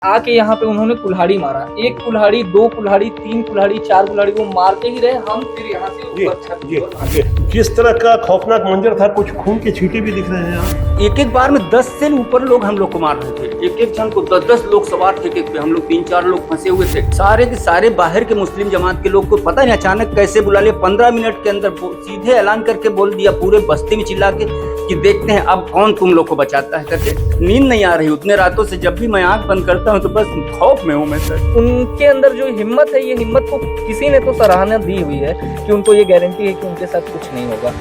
आके यहाँ पे उन्होंने कुल्हाड़ी मारा, एक कुल्हाड़ी, दो कुल्हाड़ी, तीन कुल्हाड़ी, चार कुल्हाड़ी, वो मारते ही रहे। हम फिर यहाँ से ऊपर छत की ओर भागे। जिस तरह का खौफनाक मंजर था, कुछ खून के छींटे भी दिख रहे हैं यहाँ। एक एक बार में 10 से ऊपर लोग हम लोग को मार रहे थे। एक एक जन को 10-10 लोग सवार थे। एक पे हम लोग 3-4 लोग फंसे हुए थे। सारे के सारे बाहर के मुस्लिम जमात के लोग को पता नहीं अचानक कैसे बुला लिया। 15 मिनट के अंदर सीधे ऐलान करके बोल दिया पूरे बस्ती में चिल्ला के कि देखते हैं अब कौन तुम लोग को बचाता है करके। नींद नहीं आ रही उतने रातों से। जब भी मैं आंख बंद करता हूँ तो बस खौफ में हूँ मैं सर। उनके अंदर जो हिम्मत है, ये हिम्मत को किसी ने तो सराहना दी हुई है कि उनको ये गारंटी है कि उनके साथ कुछ नहीं होगा।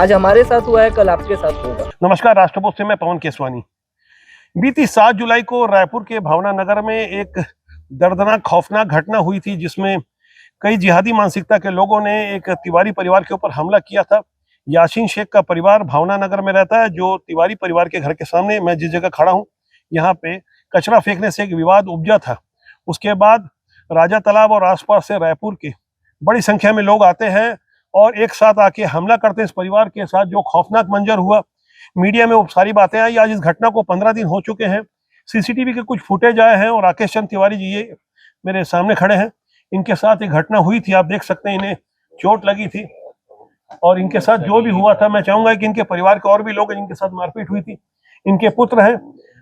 आज हमारे साथ हुआ है, कल आपके साथ होगा। नमस्कार, राष्ट्रपोस्ट से मैं पवन केसवानी। बीती 7 जुलाई को रायपुर के भावना नगर में एक दर्दनाक खौफनाक घटना हुई थी, जिसमें कई जिहादी मानसिकता के लोगों ने एक तिवारी परिवार के ऊपर हमला किया था। यासीन शेख का परिवार भावना नगर में रहता है। जो तिवारी परिवार के घर के सामने मैं जिस जगह खड़ा हूँ, यहाँ पे कचरा फेंकने से एक विवाद उपजा था। उसके बाद राजा तालाब और आसपास से रायपुर के बड़ी संख्या में लोग आते हैं और एक साथ आके हमला करते हैं इस परिवार के साथ। जो खौफनाक मंजर हुआ, मीडिया में वो सारी बातें आई। आज इस घटना को 15 दिन हो चुके हैं। सीसीटीवी के कुछ फुटेज आए हैं और राकेश चंद तिवारी जी ये मेरे सामने खड़े हैं, इनके साथ एक घटना हुई थी। आप देख सकते हैं इन्हें चोट लगी थी और इनके साथ जो भी हुआ था, मैं चाहूंगा कि इनके परिवार के और भी लोग जिनके साथ मारपीट हुई थी, इनके पुत्र हैं।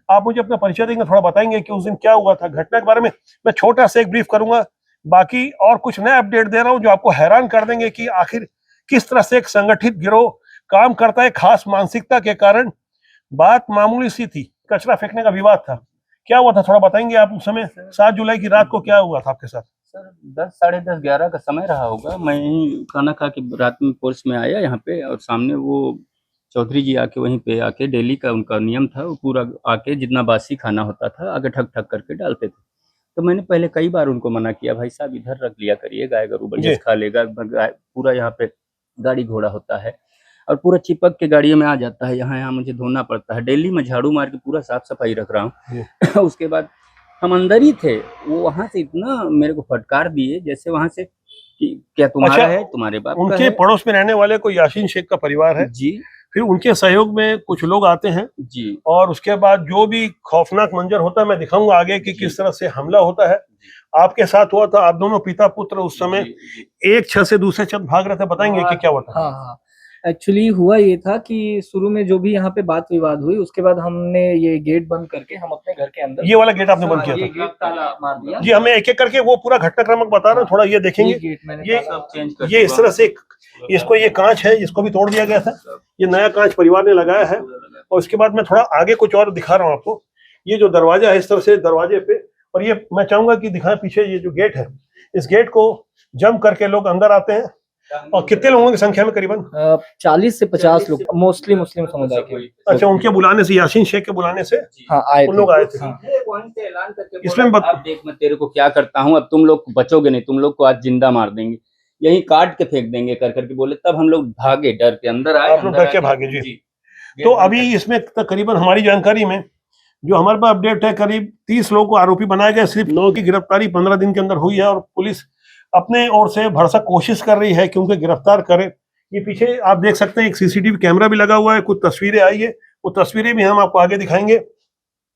आप मुझे अपना परिचय देंगे, थोड़ा बताएंगे कि उस दिन क्या हुआ था, घटना के बारे में मैं छोटा सा एक ब्रीफ करूंगा। बाकी और कुछ नया अपडेट दे रहा हूं जो आपको हैरान कर देंगे कि आखिर किस तरह से एक संगठित गिरोह काम करता है। खास मानसिकता के कारण बात मामूली सी थी, कचरा फेंकने का विवाद था। क्या हुआ था थोड़ा बताएंगे आप? उस समय 7 जुलाई की रात को क्या हुआ था आपके साथ? सर 10, साढ़े 10, 11 का समय रहा होगा। मैं यहीं खाना खा के रात में फोर्स में आया यहाँ पे, और सामने वो चौधरी जी आके वहीं पे आके डेली का उनका नियम था, वो पूरा आके जितना बासी खाना होता था आगे ठक ठक करके डालते थे। तो मैंने पहले कई बार उनको मना किया, भाई साहब इधर रख लिया करिए, गाय गरू बढ़िया खा लेगा। पूरा यहाँ पे गाड़ी घोड़ा होता है और पूरा चिपक के गाड़ियों में आ जाता है। यहाँ मुझे धोना पड़ता है। डेली मैं झाड़ू मार के पूरा साफ सफाई रख रहा हूँ। उसके बाद हम अंदर ही थे, वो वहां से इतना मेरे को फटकार दिए जैसे वहां से कि क्या तुम्हारा है, तुम्हारे बाप का उनके है। पड़ोस में रहने वाले कोई यासीन शेख का परिवार है जी, फिर उनके सहयोग में कुछ लोग आते हैं जी, और उसके बाद जो भी खौफनाक मंजर होता है मैं दिखाऊंगा आगे कि किस तरह से हमला होता है। आपके साथ हुआ था, आप दोनों पिता पुत्र उस समय एक छत से दूसरे छत भाग रहे थे, बताएंगे कि क्या हुआ था? हाँ, एक्चुअली हुआ ये था कि शुरू में जो भी यहाँ पे बात विवाद हुई, उसके बाद हमने ये गेट बंद करके हम अपने घर के अंदर, ये वाला गेट आपने बंद किया ये था? गेट ताला मार दिया जी, हमें एक एक करके वो पूरा घटनाक्रम बता रहा हूँ, थोड़ा ये देखेंगे। गेट मैंने ये इस तरह से इसको, ये कांच है जिसको भी तोड़ दिया गया था, ये नया कांच परिवार ने लगाया है। और उसके बाद मैं थोड़ा आगे कुछ और दिखा रहा हूँ आपको। ये जो दरवाजा है, इस तरह से दरवाजे पे, और ये मैं चाहूंगा कि दिखाएं पीछे ये जो गेट है, इस गेट को जम करके लोग अंदर आते हैं। और कितने लोगों की संख्या में? करीबन 40 से 50 लोग, मोस्टली मुस्लिम समुदाय के। अच्छा, उनके बुलाने से, यासीन शेख के बुलाने से हाँ आए उन लोग आए थे। ऐलान करके इसमें अब देख मैं तेरे को क्या करता हूँ, अब तुम लोग बचोगे नहीं, तुम लोग को आज जिंदा मार देंगे, यही काट के फेंक देंगे कर करके बोले। तब हम लोग भागे, डर के अंदर आए। आप लोग डर के भागे जी। तो अभी इसमें तकरीबन हमारी जानकारी में जो हमारे पास अपडेट है, करीब 30 लोगों को आरोपी बनाया गया। सिर्फ 9 की गिरफ्तारी 15 दिन के अंदर हुई है और पुलिस अपने ओर से भरसक कोशिश कर रही है कि उनको गिरफ्तार करे। ये पीछे आप देख सकते हैं एक सीसीटीवी कैमरा भी लगा हुआ है, कुछ तस्वीरें आई है, वो तस्वीरें भी हम आपको आगे दिखाएंगे।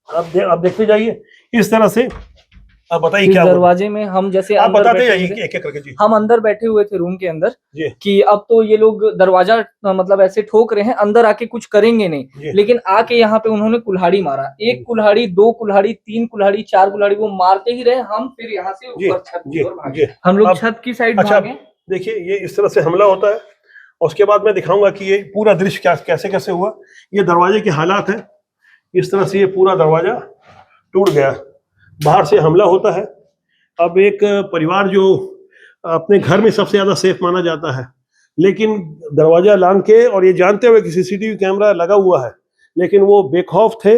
आप देखते जाइए इस तरह से। आप बताइए क्या दरवाजे में हम जैसे आप बताते जाइए एक एक करके जी। हम अंदर बैठे हुए थे रूम के अंदर जी। कि अब तो ये लोग दरवाजा मतलब ऐसे ठोक रहे हैं, अंदर आके कुछ करेंगे नहीं। लेकिन आके यहाँ पे उन्होंने कुल्हाड़ी मारा, एक कुल्हाड़ी, दो कुल्हाड़ी, तीन कुल्हाड़ी, चार कुल्हाड़ी, वो मारते ही रहे। हम फिर यहाँ से ऊपर छत की ओर भागे। हम लोग छत की साइड भागे। देखिए ये इस तरह से हमला होता है और उसके बाद मैं दिखाऊंगा कि ये पूरा दृश्य क्या कैसे कैसे हुआ। ये दरवाजे के हालात हैं, इस तरह से ये पूरा दरवाजा टूट गया, बाहर से हमला होता है। अब एक परिवार जो अपने घर में सबसे ज्यादा सेफ माना जाता है, लेकिन दरवाजा लांघ के और ये जानते हुए कि सीसीटीवी कैमरा लगा हुआ है, लेकिन वो बेखौफ थे।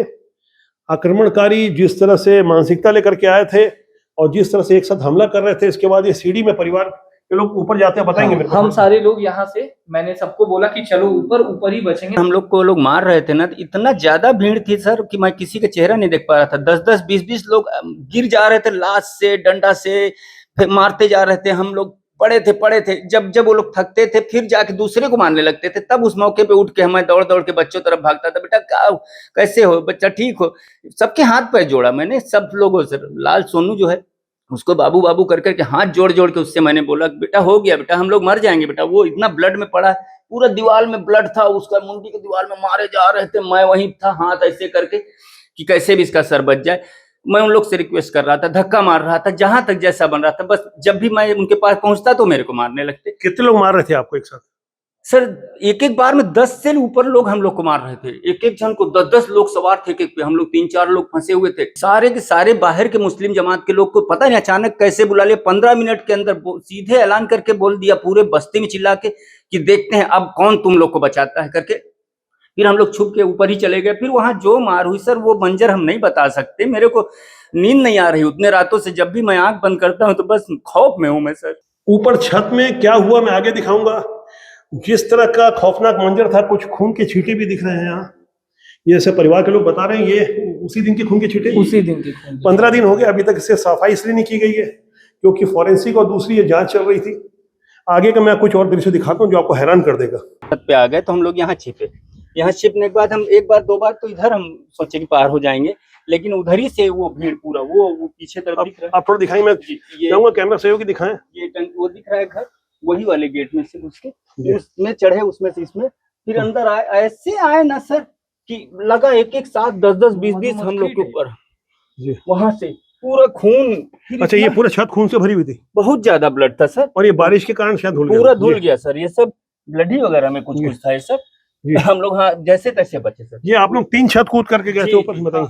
आक्रमणकारी जिस तरह से मानसिकता लेकर के आए थे और जिस तरह से एक साथ हमला कर रहे थे, इसके बाद ये सीढ़ी में परिवार के लोग ऊपर जाते हैं, बताएंगे मेरे को? हम सारे लोग यहाँ से, मैंने सबको बोला कि चलो ऊपर, ऊपर ही बचेंगे। हम लोग को लोग मार रहे थे ना, तो इतना ज्यादा भीड़ थी सर कि मैं किसी का चेहरा नहीं देख पा रहा था। 10-10, 20-20 लोग गिर जा रहे थे, लाश से, डंडा से फिर मारते जा रहे थे। हम लोग पड़े थे। जब वो लोग थकते थे फिर जाके दूसरे को मारने लगते थे, तब उस मौके पे उठ के मैं दौड़ दौड़ के बच्चों तरफ भागता था, बेटा क्या कैसे हो बच्चा, ठीक हो। सबके हाथ पैर जोड़ा मैंने, सब लोगों से। लाल सोनू जो है उसको बाबू बाबू कर करके हाथ जोड़ जोड़ के उससे मैंने बोला बेटा हो गया बेटा, हम लोग मर जाएंगे बेटा। वो इतना ब्लड में पड़ा है, पूरा दीवार में ब्लड था, उसका मुंडी के दीवार में मारे जा रहे थे, मैं वहीं था हाथ ऐसे करके कि कैसे भी इसका सर बच जाए। मैं उन लोग से रिक्वेस्ट कर रहा था, धक्का मार रहा था, जहां तक जैसा बन रहा था, बस जब भी मैं उनके पास पहुंचता तो मेरे को मारने लगते। कितने लोग मार रहे थे आपको एक साथ? सर एक एक बार में 10 से ऊपर लोग हम लोग को मार रहे थे, एक एक जन को 10-10 लोग सवार थे एक पे, हम लोग 3-4 लोग फंसे हुए थे। सारे के सारे बाहर के मुस्लिम जमात के लोग को पता नहीं अचानक कैसे बुला लिया, 15 मिनट के अंदर सीधे ऐलान करके बोल दिया पूरे बस्ती में चिल्ला के कि देखते हैं अब कौन तुम लोग को बचाता है करके। फिर हम लोग छुप के ऊपर ही चले गए। फिर वहां जो मार हुई सर वो मंजर हम नहीं बता सकते, मेरे को नींद नहीं आ रही उतने रातों से। जब भी मैं आंख बंद करता हूं तो बस खौफ में हूं मैं सर। ऊपर छत में क्या हुआ मैं आगे दिखाऊंगा। जिस तरह का खौफनाक मंजर था, कुछ खून के छींटे भी दिख रहे हैं यहाँ। ये सब परिवार के लोग बता रहे हैं, ये उसी दिन के खून के छींटे। उसी दिन की खून। 15 दिन हो गए, अभी तक इससे सफाई इसलिए नहीं की गई है क्योंकि फॉरेंसिक और दूसरी ये जांच चल रही थी। आगे का मैं कुछ और दृश्य दिखाता हूँ जो आपको हैरान कर देगा। छत पे आ गए तो हम लोग यहाँ छिपे। यहाँ छिपने के बाद हम एक बार दो बार तो इधर हम सोचे कि पार हो जाएंगे, लेकिन उधर ही से वो भीड़ पूरा वो पीछे तरफ दिख रहा है। आप थोड़ा दिखाएं, मैं चाहूंगा कैमरा सहयोगी दिखाएं। ये वो दिख रहा है घर, वही वाले गेट में से घुस के उसमें चढ़े, उसमें से इसमें फिर अंदर आए। ऐसे आए ना सर कि लगा एक एक साथ 10-10 20-20 हम लोग के ऊपर। वहां से पूरा खून। अच्छा, ये पूरा छत खून से भरी हुई थी? बहुत ज्यादा ब्लड था सर, और ये बारिश के कारण शायद धुल गया। पूरा धुल गया सर, ये सब ब्लडी वगैरह में कुछ था ये सब। हम लोग हाँ जैसे तैसे बचे सर। ये आप लोग 3 छत कूद करके गए थे ऊपर, बताइए।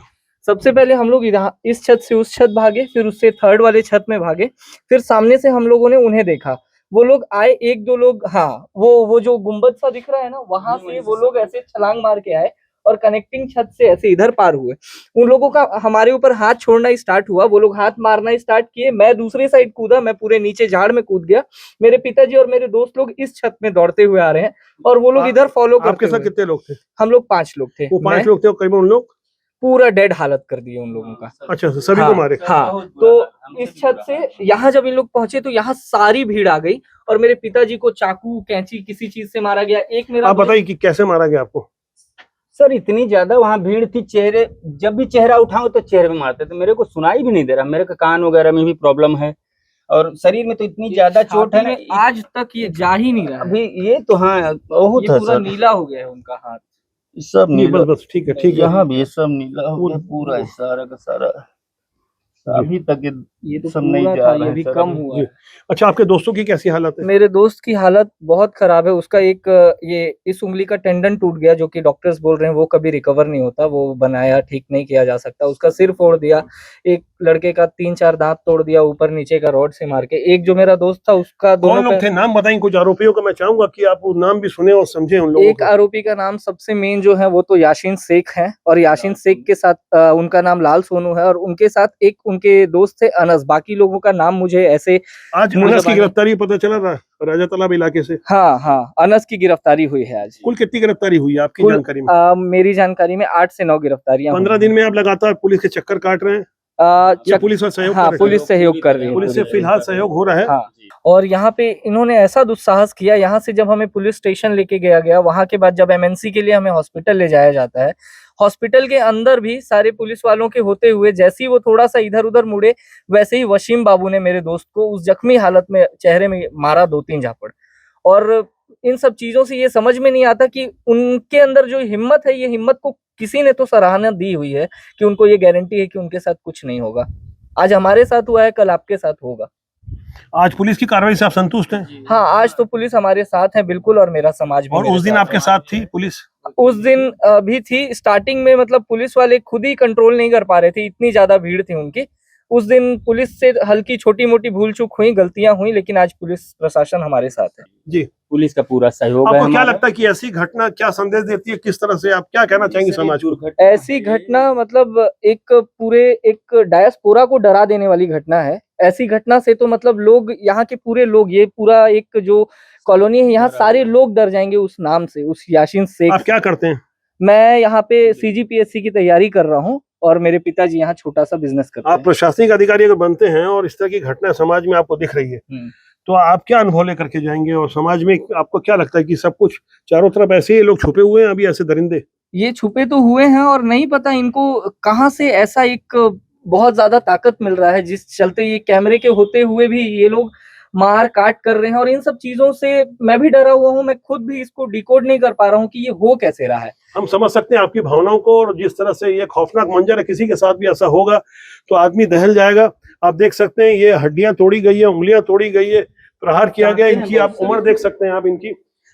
सबसे पहले हम लोग इस छत से उस छत भागे, फिर उससे थर्ड वाले छत में भागे, फिर सामने से हम लोगों ने उन्हें देखा। वो लोग आए, एक दो लोग, हाँ वो जो गुम्बद सा दिख रहा है ना, वहां से वो लोग ऐसे छलांग मार के आए और कनेक्टिंग छत से ऐसे इधर पार हुए। उन लोगों का हमारे ऊपर हाथ छोड़ना स्टार्ट हुआ, वो लोग हाथ मारना स्टार्ट किए। मैं दूसरी साइड कूदा, मैं पूरे नीचे झाड़ में कूद गया। मेरे पिताजी और मेरे दोस्त लोग इस छत में दौड़ते हुए आ रहे हैं और वो लोग इधर फॉलो करते। आपके साथ कितने लोग थे? हम लोग 5 लोग थे। वो 5 लोग थे और करीबन उन लोग पूरा डेड हालत कर दिए उन लोगों का। अच्छा, सभी को मारे? हाँ, तो इस छत से यहाँ जब इन लोग पहुंचे तो यहाँ सारी भीड़ आ गई और मेरे पिताजी को चाकू कैंची किसी चीज से मारा गया। एक मेरा, आप बताइए कि कैसे मारा गया आपको? सर इतनी ज्यादा वहाँ भीड़ थी, चेहरे जब भी चेहरा उठाओ तो चेहरे में मारते थे। मेरे को सुनाई भी नहीं दे रहा, मेरे को कान वगैरह में भी प्रॉब्लम है और शरीर में तो इतनी ज्यादा चोट है ना, आज तक ये जा ही नहीं रहा। अभी ये तो हाँ बहुत ये पूरा नीला हो गया है उनका हाथ, सब नीला। बस ठीक है, ठीक है। यहाँ भी ये सब नीला हो गया पूरा, सारा का सारा। अभी तक ये तो सब नहीं जा रहा है, ये भी कम हुआ है। अच्छा, आपके दोस्तों की कैसी हालत है? मेरे दोस्त की हालत बहुत खराब है। उसका एक ये इस उंगली का टेंडन टूट गया, जो कि डॉक्टर्स बोल रहे हैं वो कभी रिकवर नहीं होता, वो बनाया ठीक नहीं किया जा सकता। उसका सिर फोड़ दिया, एक लड़के का 3-4 दांत तोड़ दिया ऊपर नीचे का रॉड से मार के। एक जो मेरा दोस्त था उसका कौन लोग थे? नाम बताएं कुछ आरोपियों का। मैं चाहूंगा कि आप वो नाम भी सुने और समझे उन लोगों एक आरोपी का नाम सबसे मेन जो है वो तो याशीन शेख है, और याशीन शेख के साथ उनका नाम लाल सोनू है, और उनके साथ एक उनके दोस्त थे अनस। बाकी लोगों का नाम मुझे ऐसे आज अनस की गिरफ्तारी पता चला था राजा तालाब इलाके से। हाँ, अनस की गिरफ्तारी हुई है आज। कुल कितनी गिरफ्तारी हुई आपकी जानकारी में? मेरी जानकारी में 8 से 9 गिरफ्तारियां। 15 दिन में आप लगातार पुलिस के चक्कर काट रहे हैं? पुलिस का सहयोग? हाँ, पुलिस सहयोग कर रही है। पुलिस से फिलहाल सहयोग हो रहा है। हाँ। और यहाँ पे इन्होंने ऐसा दुस्साहस किया, यहाँ से जब हमें पुलिस स्टेशन लेके गया, वहां के बाद जब एमएनसी के लिए हमें हॉस्पिटल ले जाया जाता है, हॉस्पिटल के अंदर भी सारे पुलिस वालों के होते हुए जैसे ही वो थोड़ा सा इधर उधर मुड़े, वैसे ही वसीम बाबू ने मेरे दोस्त को उस जख्मी हालत में चेहरे में मारा 2-3 झापड़। और इन सब चीजों से ये समझ में नहीं आता कि उनके अंदर जो हिम्मत है, ये हिम्मत को किसी ने तो सराहना दी हुई है कि उनको ये गारंटी है कि उनके साथ कुछ नहीं होगा। आज हमारे साथ हुआ है, कल आपके साथ होगा। आज पुलिस की कार्रवाई से आप संतुष्ट हैं? हाँ, आज तो पुलिस हमारे साथ है बिल्कुल, और मेरा समाज भी। और उस दिन आपके साथ थी पुलिस? उस दिन भी थी। स्टार्टिंग में मतलब पुलिस वाले खुद ही कंट्रोल नहीं कर पा रहे थे, इतनी ज्यादा भीड़ थी उनकी। उस दिन पुलिस से हल्की छोटी मोटी भूल चूक हुई, गलतियां हुई, लेकिन आज पुलिस प्रशासन हमारे साथ है जी। पुलिस का पूरा सहयोग है। आपको क्या लगता है कि ऐसी घटना क्या संदेश देती है? किस तरह से आप क्या कहना चाहेंगे समाज को? ऐसी घटना मतलब एक डायस्पोरा को डरा देने वाली घटना है। ऐसी घटना से तो मतलब लोग, यहाँ के पूरे लोग, ये पूरा एक जो कॉलोनी है, यहाँ सारे लोग डर जाएंगे उस नाम से, उस याशीन शेख। आप क्या करते हैं? मैं यहाँ पे CGPSC की तैयारी कर रहा हूँ, और मेरे पिताजी यहाँ छोटा सा बिजनेस करते हैं। आप प्रशासनिक अधिकारी अगर बनते हैं और इस तरह की घटना समाज में आपको दिख रही है, तो आप क्या अनुभव लेकर के जाएंगे और समाज में आपको क्या लगता है कि सब कुछ चारों तरफ ऐसे ही लोग छुपे हुए हैं अभी, ऐसे दरिंदे? ये छुपे तो हुए हैं और नहीं पता इनको कहाँ से ऐसा एक बहुत ज्यादा ताकत मिल रहा है जिस चलते ये कैमरे के होते हुए भी ये लोग मार काट कर रहे हैं। और इन सब चीजों से मैं भी डरा हुआ हूँ, मैं खुद भी इसको डिकोड नहीं कर पा रहा हूँ कि ये हो कैसे रहा है। हम समझ सकते हैं आपकी भावनाओं को, और जिस तरह से ये खौफनाक मंजर है, किसी के साथ भी ऐसा होगा तो आदमी दहल जाएगा। आप देख सकते हैं ये हड्डियां तोड़ी गई है, उंगलियां तोड़ी गई है, प्रहार किया गया। इनकी आप उम्र देख सकते हैं, आप इनकी।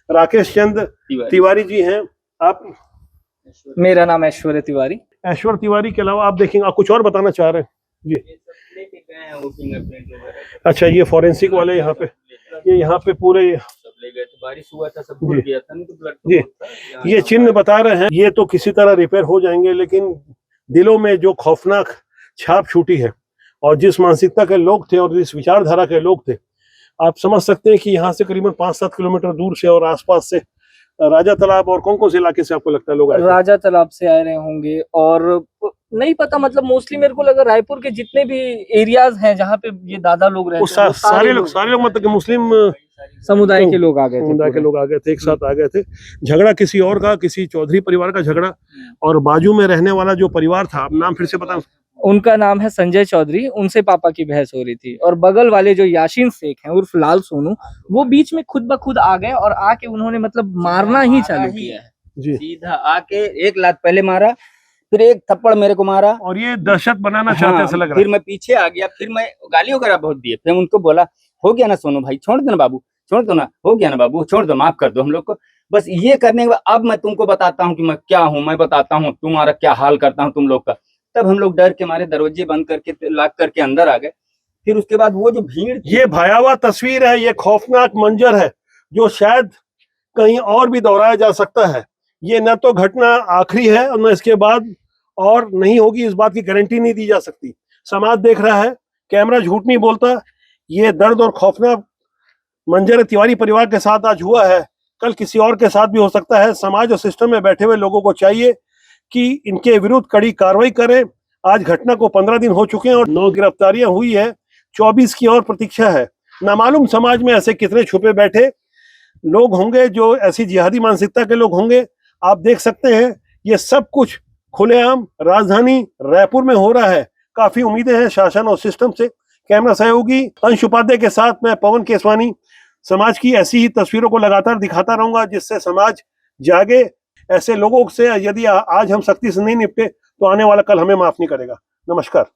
राकेश चंद तिवारी जी हैं आप? मेरा नाम ऐश्वर्य तिवारी। ऐश्वर्य तिवारी के अलावा आप देखेंगे, आप कुछ और बताना चाह रहे हैं जी? अच्छा, ये फॉरेंसिक वाले यहाँ पे, ये यहाँ पे पूरे ले गए थे, बारिश हुआ था, सब भूल गया था, नहीं तो ब्लड जी ये चिन्ह बता रहे हैं। ये तो किसी तरह रिपेयर हो जाएंगे, लेकिन दिलों में जो खौफनाक छाप छूटी है और जिस मानसिकता के लोग थे और जिस विचारधारा के लोग थे, आप समझ सकते हैं कि यहाँ से करीबन 5-7 किलोमीटर दूर से और आसपास से राजा तालाब और कौन कौन से इलाके से आपको लगता है लोग आए थे? राजा तालाब से आए रहे होंगे और नहीं पता, मतलब मोस्टली मेरे को लगा रायपुर के जितने भी एरियाज हैं जहाँ पे ये दादा लोग रहते हैं, सारे लोग मतलब कि मुस्लिम समुदाय के लोग आ गए थे। समुदाय के लोग आ गए थे, एक साथ आ गए थे। झगड़ा किसी और का, किसी चौधरी परिवार का झगड़ा, और बाजू में रहने वाला जो परिवार था, आप नाम फिर से बताएं। उनका नाम है संजय चौधरी, उनसे पापा की बहस हो रही थी। और बगल वाले जो याशीन शेख हैं उर्फ लाल सोनू, वो बीच में खुद ब खुद आ गए और आके उन्होंने मतलब मारना ही चालू किया है जी। सीधा आके एक लात पहले मारा, फिर एक थप्पड़ मेरे को मारा, और ये दहशत बनाना चाहते ऐसा लग रहा है। फिर मैं पीछे आ गया, फिर मैं गाली वगैरह बहुत दिए। फिर उनको बोला, हो गया ना सोनू भाई, छोड़ दो ना बाबू, छोड़ दो ना, हो गया ना बाबू, छोड़ दो, माफ कर दो हम लोग को। बस ये करने के बाद अब मैं तुमको बताता हूँ कि मैं क्या हूँ, मैं बताता हूँ तुम्हारा क्या हाल करता हूँ तुम लोग का। तब हम लोग डर के मारे दरवाजे बंद करके लॉक करके अंदर आ गए। फिर उसके बाद वो जो भीड़, ये भयावह तस्वीर है, ये खौफनाक मंजर है जो शायद कहीं और भी दोहराया जा सकता है। ये न तो घटना आखिरी है और न इसके बाद और नहीं होगी, इस बात की गारंटी नहीं दी जा सकती। समाज देख रहा है, कैमरा झूठ नहीं बोलता। ये दर्द और खौफनाक मंजर तिवारी परिवार के साथ आज हुआ है, कल किसी और के साथ भी हो सकता है। समाज और सिस्टम में बैठे हुए लोगों को चाहिए कि इनके विरुद्ध कड़ी कार्रवाई करें। आज घटना को 15 दिन हो चुके हैं और 9 गिरफ्तारियां हुई है, 24 की और प्रतीक्षा है। नामालूम समाज में ऐसे कितने छुपे बैठे लोग होंगे जो ऐसी जिहादी मानसिकता के लोग होंगे। आप देख सकते हैं ये सब कुछ खुलेआम राजधानी रायपुर में हो रहा है। काफी उम्मीदें हैं शासन और सिस्टम से। कैमरा सहयोगी अंश उपाध्याय के साथ मैं पवन केसवानी। समाज की ऐसी ही तस्वीरों को लगातार दिखाता रहूंगा जिससे समाज जागे। ऐसे लोगों से यदि आज हम सख्ती से नहीं निपटे तो आने वाला कल हमें माफ नहीं करेगा। नमस्कार।